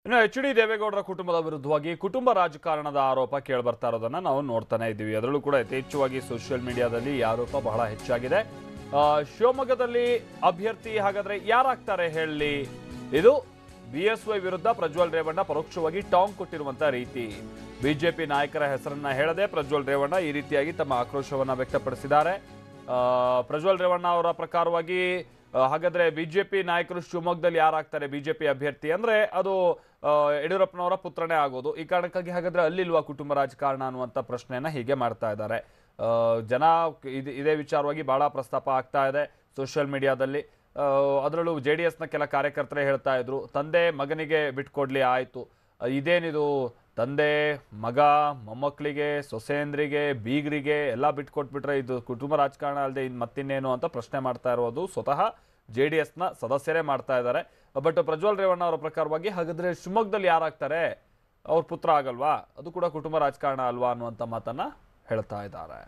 ಇನ್ನು ಎಚ್.ಡಿ. ದೇವೇಗೌಡರ ಕುಟುಂಬದ ವಿರುದ್ಧವಾಗಿ ಕುಟುಂಬ ರಾಜಕಾರಣದ ಆರೋಪ ಕೇಳಿಬರ್ತಾ ಇರೋದನ್ನ ನಾವು ನೋಡ್ತಾನೆ ಇದ್ದೀವಿ. ಅದರಲ್ಲೂ ಕೂಡ ಯಥೇಚ್ಛವಾಗಿ ಸೋಷಿಯಲ್ ಮೀಡಿಯಾದಲ್ಲಿ ಈ ಆರೋಪ ಬಹಳ ಹೆಚ್ಚಾಗಿದೆ. ಶಿವಮೊಗ್ಗದಲ್ಲಿ ಅಭ್ಯರ್ಥಿ ಹಾಗಾದ್ರೆ ಯಾರಾಗ್ತಾರೆ ಹೇಳಿ? ಇದು ಬಿಎಸ್ವೈ ವಿರುದ್ಧ ಪ್ರಜ್ವಲ್ ರೇವಣ್ಣ ಪರೋಕ್ಷವಾಗಿ ಟಾಂಗ್ ಕೊಟ್ಟಿರುವಂತ ರೀತಿ. ಬಿಜೆಪಿ ನಾಯಕರ ಹೆಸರನ್ನ ಹೇಳದೆ ಪ್ರಜ್ವಲ್ ರೇವಣ್ಣ ಈ ರೀತಿಯಾಗಿ ತಮ್ಮ ಆಕ್ರೋಶವನ್ನ ವ್ಯಕ್ತಪಡಿಸಿದ್ದಾರೆ. ಪ್ರಜ್ವಲ್ ರೇವಣ್ಣ ಅವರ ಪ್ರಕಾರವಾಗಿ ಹಾಗಾದ್ರೆ ಬಿಜೆಪಿ ನಾಯಕರು ಶಿವಮೊಗ್ಗದಲ್ಲಿ ಯಾರಾಗ್ತಾರೆ ಬಿಜೆಪಿ ಅಭ್ಯರ್ಥಿ ಅಂದ್ರೆ ಅದು ಯಡಿಯೂರಪ್ಪನವರ ಪುತ್ರನೇ ಆಗೋದು. ಈ ಕಾರಣಕ್ಕಾಗಿ ಹಾಗಾದ್ರೆ ಅಲ್ಲಿಲ್ವಾ ಕುಟುಂಬ ರಾಜಕಾರಣ ಅನ್ನುವಂಥ ಪ್ರಶ್ನೆಯನ್ನ ಹೀಗೆ ಮಾಡ್ತಾ ಇದ್ದಾರೆ. ಜನ ಇದೇ ವಿಚಾರವಾಗಿ ಬಹಳ ಪ್ರಸ್ತಾಪ ಆಗ್ತಾ ಇದೆ ಸೋಷಿಯಲ್ ಮೀಡಿಯಾದಲ್ಲಿ. ಅದರಲ್ಲೂ JDSನ ಕೆಲ ಕಾರ್ಯಕರ್ತರೇ ಹೇಳ್ತಾ ಇದ್ರು, ತಂದೆ ಮಗನಿಗೆ ಬಿಟ್ಕೊಡ್ಲಿ ಆಯ್ತು, ಇದೇನಿದು ತಂದೆ ಮಗ ಮೊಮ್ಮಕ್ಕಳಿಗೆ ಸೊಸೆಯಂದ್ರಿಗೆ ಬೀಗರಿಗೆ ಎಲ್ಲ ಬಿಟ್ಕೊಟ್ಬಿಟ್ರೆ ಇದು ಕುಟುಂಬ ರಾಜಕಾರಣ ಅಲ್ಲದೆ ಇನ್ನು ಮತ್ತಿನ್ನೇನು ಅಂತ ಪ್ರಶ್ನೆ ಮಾಡ್ತಾ ಇರೋದು ಸ್ವತಃ JDSನ ಸದಸ್ಯರೇ ಮಾಡ್ತಾ ಇದ್ದಾರೆ. ಬಟ್ ಪ್ರಜ್ವಲ್ ರೇವಣ್ಣ ಅವರ ಪ್ರಕಾರವಾಗಿ ಹಾಗಾದ್ರೆ ಶಿವಮೊಗ್ಗದಲ್ಲಿ ಯಾರಾಗ್ತಾರೆ, ಅವ್ರ ಪುತ್ರ ಆಗಲ್ವಾ, ಅದು ಕೂಡ ಕುಟುಂಬ ರಾಜಕಾರಣ ಅಲ್ವಾ ಅನ್ನುವಂಥ ಮಾತನ್ನ ಹೇಳ್ತಾ ಇದ್ದಾರೆ.